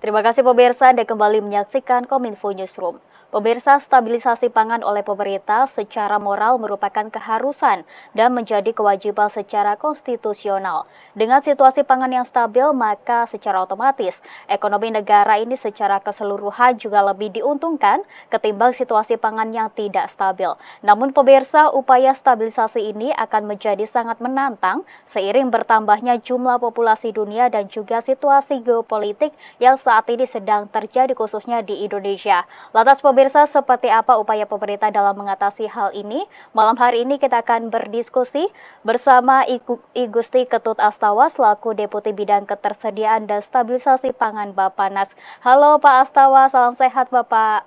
Terima kasih pemirsa, Anda kembali menyaksikan Kominfo Newsroom. Pemirsa, stabilisasi pangan oleh pemerintah secara moral merupakan keharusan dan menjadi kewajiban secara konstitusional. Dengan situasi pangan yang stabil, maka secara otomatis ekonomi negara ini secara keseluruhan juga lebih diuntungkan ketimbang situasi pangan yang tidak stabil. Namun pemirsa, upaya stabilisasi ini akan menjadi sangat menantang seiring bertambahnya jumlah populasi dunia dan juga situasi geopolitik yang saat ini sedang terjadi khususnya di Indonesia. Lantas pemirsa, seperti apa upaya pemerintah dalam mengatasi hal ini? Malam hari ini kita akan berdiskusi bersama I Gusti Ketut Astawa selaku Deputi Bidang Ketersediaan dan Stabilisasi Pangan Bappenas. Halo Pak Astawa, salam sehat Bapak.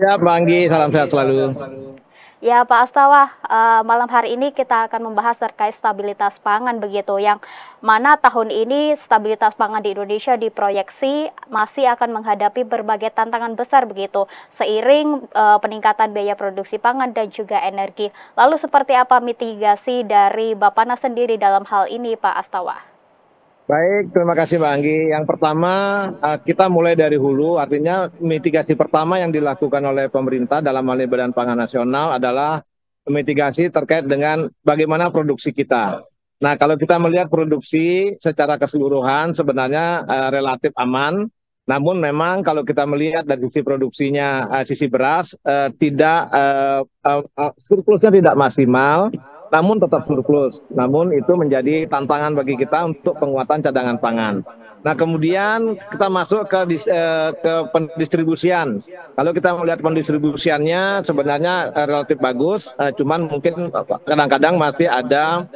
Ya, Pak Anggi, salam sehat selalu. Ya Pak Astawa, malam hari ini kita akan membahas terkait stabilitas pangan begitu, yang mana tahun ini stabilitas pangan di Indonesia diproyeksi masih akan menghadapi berbagai tantangan besar begitu, seiring peningkatan biaya produksi pangan dan juga energi. Lalu seperti apa mitigasi dari Bappenas sendiri dalam hal ini Pak Astawa? Baik, terima kasih Pak Anggi. Yang pertama, kita mulai dari hulu, artinya mitigasi pertama yang dilakukan oleh pemerintah dalam hal ini Badan Pangan Nasional adalah mitigasi terkait dengan bagaimana produksi kita. Nah, kalau kita melihat produksi secara keseluruhan sebenarnya relatif aman, namun memang kalau kita melihat dari sisi produksinya, sisi beras, surplusnya tidak maksimal, namun tetap surplus. Namun itu menjadi tantangan bagi kita untuk penguatan cadangan pangan. Nah, kemudian kita masuk ke pendistribusian. Kalau kita melihat pendistribusiannya sebenarnya relatif bagus, cuman mungkin kadang-kadang masih ada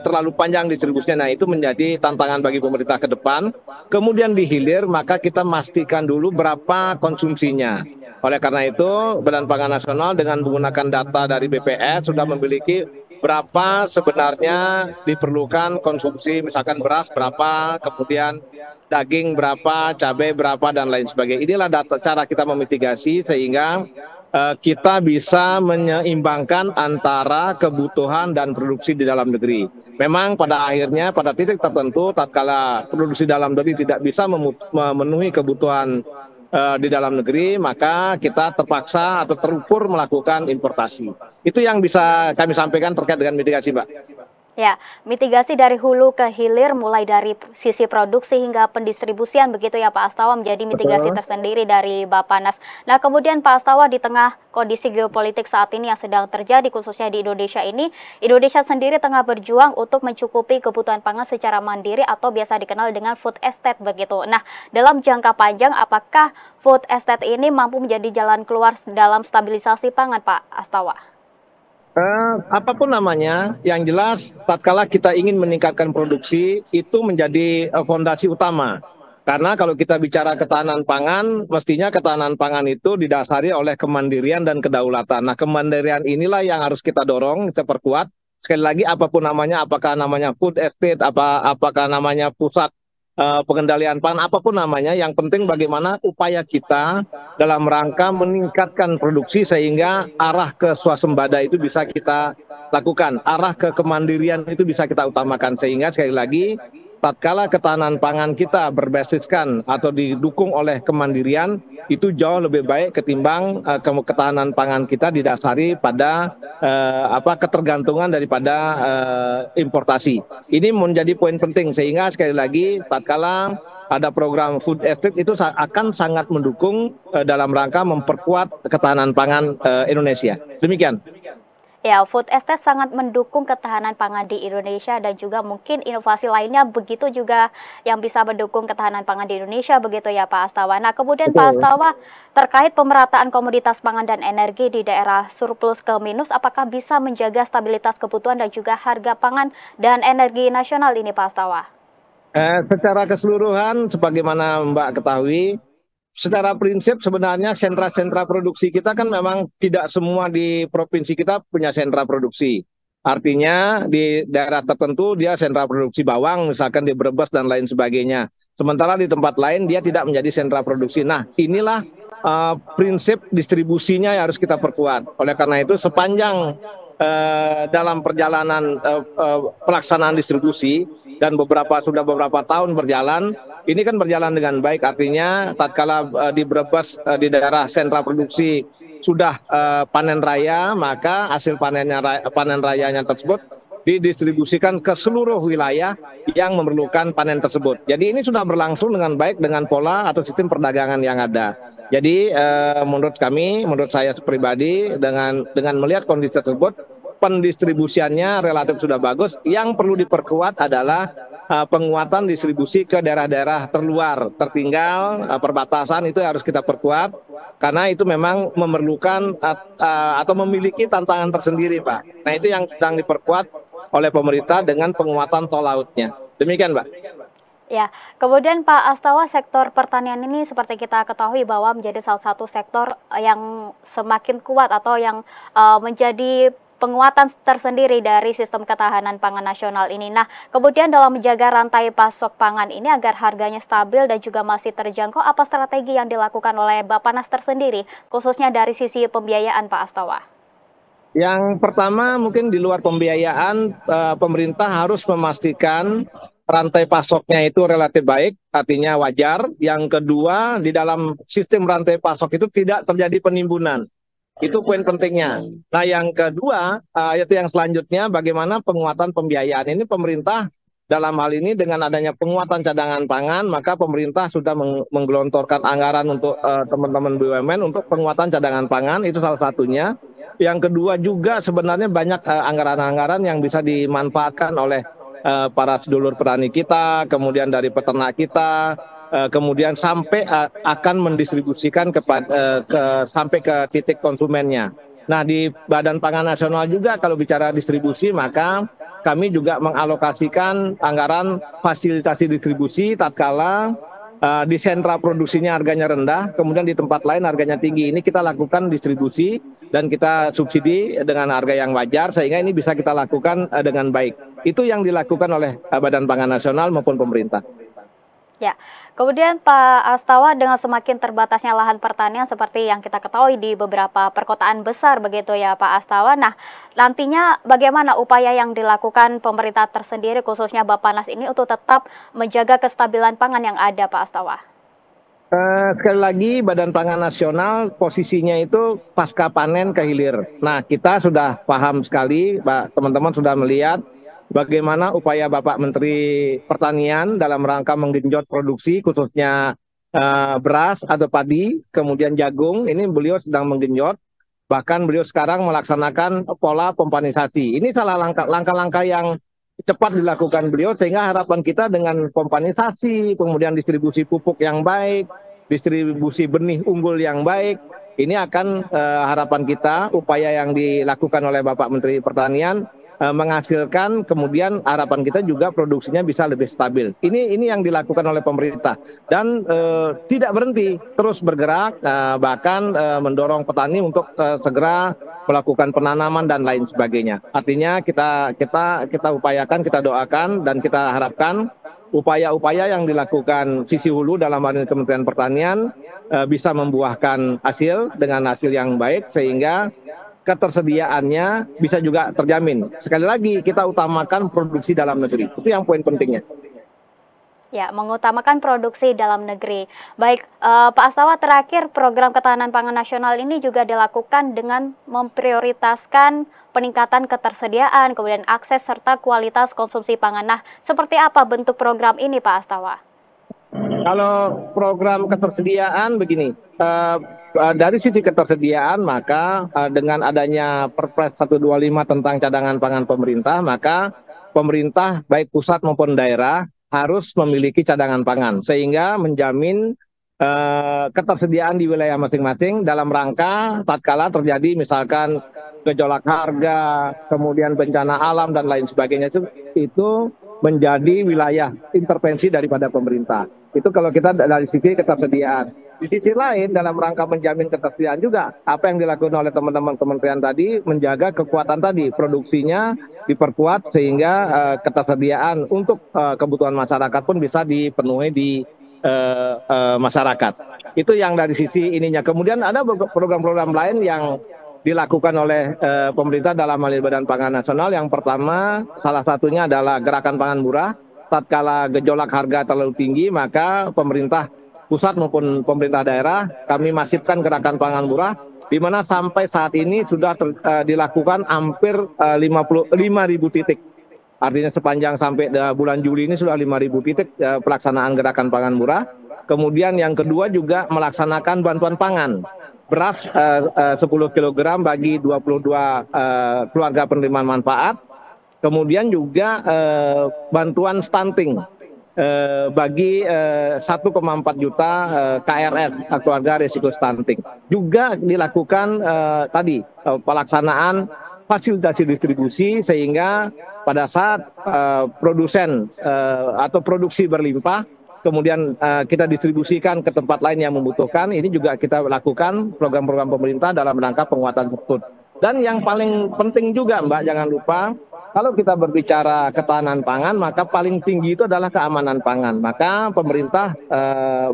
terlalu panjang distribusinya. Nah, itu menjadi tantangan bagi pemerintah ke depan. Kemudian di hilir, maka kita pastikan dulu berapa konsumsinya. Oleh karena itu, Badan Pangan Nasional dengan menggunakan data dari BPS sudah memiliki berapa sebenarnya diperlukan konsumsi, misalkan beras berapa, kemudian daging berapa, cabai berapa, dan lain sebagainya. Inilah data cara kita memitigasi sehingga kita bisa menyeimbangkan antara kebutuhan dan produksi di dalam negeri. Memang pada akhirnya, pada titik tertentu, tatkala produksi dalam negeri tidak bisa memenuhi kebutuhan di dalam negeri, maka kita terpaksa atau terukur melakukan importasi. Itu yang bisa kami sampaikan terkait dengan mitigasi, Mbak. Ya, mitigasi dari hulu ke hilir mulai dari sisi produksi hingga pendistribusian begitu ya Pak Astawa, menjadi mitigasi tersendiri dari Bappenas. Nah, kemudian Pak Astawa, di tengah kondisi geopolitik saat ini yang sedang terjadi khususnya di Indonesia ini, Indonesia sendiri tengah berjuang untuk mencukupi kebutuhan pangan secara mandiri atau biasa dikenal dengan food estate begitu. Nah, dalam jangka panjang apakah food estate ini mampu menjadi jalan keluar dalam stabilisasi pangan Pak Astawa? Apapun namanya, yang jelas tatkala kita ingin meningkatkan produksi itu menjadi fondasi utama. Karena kalau kita bicara ketahanan pangan, mestinya ketahanan pangan itu didasari oleh kemandirian dan kedaulatan. Nah, kemandirian inilah yang harus kita dorong, kita perkuat. Sekali lagi, apapun namanya, apakah namanya food estate, apakah namanya pusat pengendalian pangan, apapun namanya, yang penting bagaimana upaya kita dalam rangka meningkatkan produksi sehingga arah ke swasembada itu bisa kita lakukan, arah ke kemandirian itu bisa kita utamakan, sehingga sekali lagi tatkala ketahanan pangan kita berbasiskan atau didukung oleh kemandirian, itu jauh lebih baik ketimbang ketahanan pangan kita didasari pada ketergantungan daripada importasi. Ini menjadi poin penting, sehingga sekali lagi tatkala ada program food estate itu akan sangat mendukung dalam rangka memperkuat ketahanan pangan Indonesia. Demikian. Ya, food estate sangat mendukung ketahanan pangan di Indonesia dan juga mungkin inovasi lainnya begitu juga yang bisa mendukung ketahanan pangan di Indonesia begitu ya Pak Astawa. Nah, kemudian Pak Astawa, terkait pemerataan komoditas pangan dan energi di daerah surplus ke minus, apakah bisa menjaga stabilitas kebutuhan dan juga harga pangan dan energi nasional ini Pak Astawa? Secara keseluruhan, sebagaimana Mbak ketahui, secara prinsip sebenarnya sentra-sentra produksi kita kan memang tidak semua di provinsi kita punya sentra produksi. Artinya di daerah tertentu dia sentra produksi bawang, misalkan di Brebes dan lain sebagainya. Sementara di tempat lain dia tidak menjadi sentra produksi. Nah, inilah prinsip distribusinya yang harus kita perkuat. Oleh karena itu sepanjang dalam perjalanan pelaksanaan distribusi dan sudah beberapa tahun berjalan, ini kan berjalan dengan baik. Artinya tatkala di Brebes di daerah sentra produksi sudah panen raya, maka hasil panen rayanya tersebut didistribusikan ke seluruh wilayah yang memerlukan panen tersebut. Jadi ini sudah berlangsung dengan baik dengan pola atau sistem perdagangan yang ada. Jadi menurut saya pribadi dengan melihat kondisi tersebut, pendistribusiannya relatif sudah bagus. Yang perlu diperkuat adalah penguatan distribusi ke daerah-daerah terluar, tertinggal, perbatasan itu harus kita perkuat karena itu memang memerlukan atau memiliki tantangan tersendiri, Pak. Nah, itu yang sedang diperkuat oleh pemerintah dengan penguatan tol lautnya. Demikian, Mbak. Ya, kemudian Pak Astawa, sektor pertanian ini seperti kita ketahui bahwa menjadi salah satu sektor yang semakin kuat atau yang menjadi penguatan tersendiri dari sistem ketahanan pangan nasional ini. Nah, kemudian dalam menjaga rantai pasok pangan ini agar harganya stabil dan juga masih terjangkau, apa strategi yang dilakukan oleh Bappenas tersendiri, khususnya dari sisi pembiayaan, Pak Astawa? Yang pertama mungkin di luar pembiayaan, pemerintah harus memastikan rantai pasoknya itu relatif baik, artinya wajar. Yang kedua, di dalam sistem rantai pasok itu tidak terjadi penimbunan. Itu poin pentingnya. Nah, yang kedua, yaitu yang selanjutnya, bagaimana penguatan pembiayaan ini pemerintah dalam hal ini dengan adanya penguatan cadangan pangan, maka pemerintah sudah menggelontorkan anggaran untuk teman-teman BUMN untuk penguatan cadangan pangan, itu salah satunya. Yang kedua juga sebenarnya banyak anggaran-anggaran yang bisa dimanfaatkan oleh para sedulur petani kita, kemudian dari peternak kita, kemudian sampai akan mendistribusikan sampai ke titik konsumennya. Nah, di Badan Pangan Nasional juga kalau bicara distribusi, maka kami juga mengalokasikan anggaran fasilitasi distribusi tatkala di sentra produksinya harganya rendah, kemudian di tempat lain harganya tinggi. Ini kita lakukan distribusi dan kita subsidi dengan harga yang wajar, sehingga ini bisa kita lakukan dengan baik. Itu yang dilakukan oleh Badan Pangan Nasional maupun pemerintah. Ya, kemudian Pak Astawa, dengan semakin terbatasnya lahan pertanian seperti yang kita ketahui di beberapa perkotaan besar begitu ya Pak Astawa. Nah, nantinya bagaimana upaya yang dilakukan pemerintah tersendiri khususnya Bappenas ini untuk tetap menjaga kestabilan pangan yang ada, Pak Astawa? Sekali lagi Badan Pangan Nasional posisinya itu pasca panen ke hilir. Nah, kita sudah paham sekali, Pak, teman-teman sudah melihat bagaimana upaya Bapak Menteri Pertanian dalam rangka menggenjot produksi khususnya beras atau padi, kemudian jagung, ini beliau sedang menggenjot. Bahkan beliau sekarang melaksanakan pola pompanisasi. Ini salah langkah-langkah yang cepat dilakukan beliau, sehingga harapan kita dengan pompanisasi, kemudian distribusi pupuk yang baik, distribusi benih unggul yang baik, ini akan harapan kita, upaya yang dilakukan oleh Bapak Menteri Pertanian menghasilkan, kemudian harapan kita juga produksinya bisa lebih stabil. Ini yang dilakukan oleh pemerintah dan tidak berhenti, terus bergerak, bahkan mendorong petani untuk segera melakukan penanaman dan lain sebagainya. Artinya kita upayakan, kita doakan dan kita harapkan upaya-upaya yang dilakukan sisi hulu dalam hal ini Kementerian Pertanian bisa membuahkan hasil dengan hasil yang baik sehingga ketersediaannya bisa juga terjamin. Sekali lagi kita utamakan produksi dalam negeri. Itu yang poin pentingnya. Ya, mengutamakan produksi dalam negeri. Baik, Pak Astawa, terakhir program ketahanan pangan nasional ini juga dilakukan dengan memprioritaskan peningkatan ketersediaan, kemudian akses serta kualitas konsumsi pangan. Nah, seperti apa bentuk program ini, Pak Astawa? Kalau program ketersediaan begini, dari sisi ketersediaan maka dengan adanya Perpres 125 tentang cadangan pangan pemerintah, maka pemerintah baik pusat maupun daerah harus memiliki cadangan pangan sehingga menjamin ketersediaan di wilayah masing-masing dalam rangka tatkala terjadi misalkan gejolak harga, kemudian bencana alam dan lain sebagainya itu menjadi wilayah intervensi daripada pemerintah. Itu kalau kita dari sisi ketersediaan. Di sisi lain dalam rangka menjamin ketersediaan juga apa yang dilakukan oleh teman-teman kementerian tadi menjaga kekuatan tadi, produksinya diperkuat sehingga ketersediaan untuk kebutuhan masyarakat pun bisa dipenuhi di masyarakat. Itu yang dari sisi ininya. Kemudian ada program-program lain yang dilakukan oleh pemerintah dalam hal ini Badan Pangan Nasional. Yang pertama, salah satunya adalah gerakan pangan murah. Tatkala gejolak harga terlalu tinggi, maka pemerintah pusat maupun pemerintah daerah kami masifkan gerakan pangan murah, di mana sampai saat ini sudah dilakukan hampir 55.000 titik. Artinya sepanjang sampai bulan Juli ini sudah 5.000 titik pelaksanaan gerakan pangan murah. Kemudian yang kedua juga melaksanakan bantuan pangan. Beras 10 kg bagi 22 keluarga penerima manfaat. Kemudian juga bantuan stunting bagi 1,4 juta KRS keluarga risiko stunting. Juga dilakukan tadi pelaksanaan fasilitasi distribusi sehingga pada saat produsen atau produksi berlimpah, kemudian kita distribusikan ke tempat lain yang membutuhkan. Ini juga kita lakukan program-program pemerintah dalam rangka penguatan tersebut. Dan yang paling penting juga Mbak, jangan lupa, kalau kita berbicara ketahanan pangan, maka paling tinggi itu adalah keamanan pangan. Maka pemerintah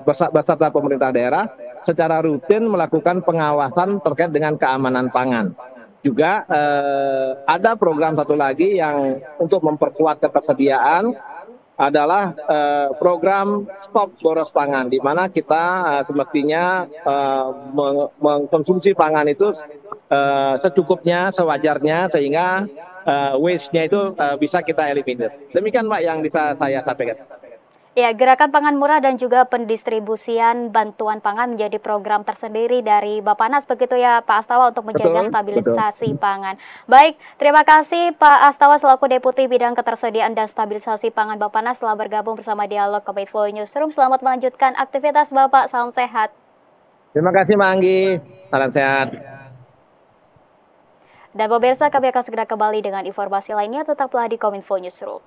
beserta pemerintah daerah secara rutin melakukan pengawasan terkait dengan keamanan pangan. Juga ada program satu lagi yang untuk memperkuat ketersediaan adalah program stop boros pangan, di mana kita semestinya mengkonsumsi pangan itu secukupnya, sewajarnya, sehingga waste-nya itu bisa kita eliminir. Demikian Mbak yang bisa saya sampaikan. Ya, gerakan pangan murah dan juga pendistribusian bantuan pangan menjadi program tersendiri dari Bappenas, begitu ya Pak Astawa, untuk menjaga stabilisasi pangan. Baik, terima kasih Pak Astawa selaku Deputi Bidang Ketersediaan dan Stabilisasi Pangan Bappenas telah bergabung bersama Dialog Kominfo Newsroom. Selamat melanjutkan aktivitas Bapak, salam sehat. Terima kasih Mbak Anggi, salam sehat. Dan pemirsa, kami akan segera kembali dengan informasi lainnya, tetaplah di Kominfo Newsroom.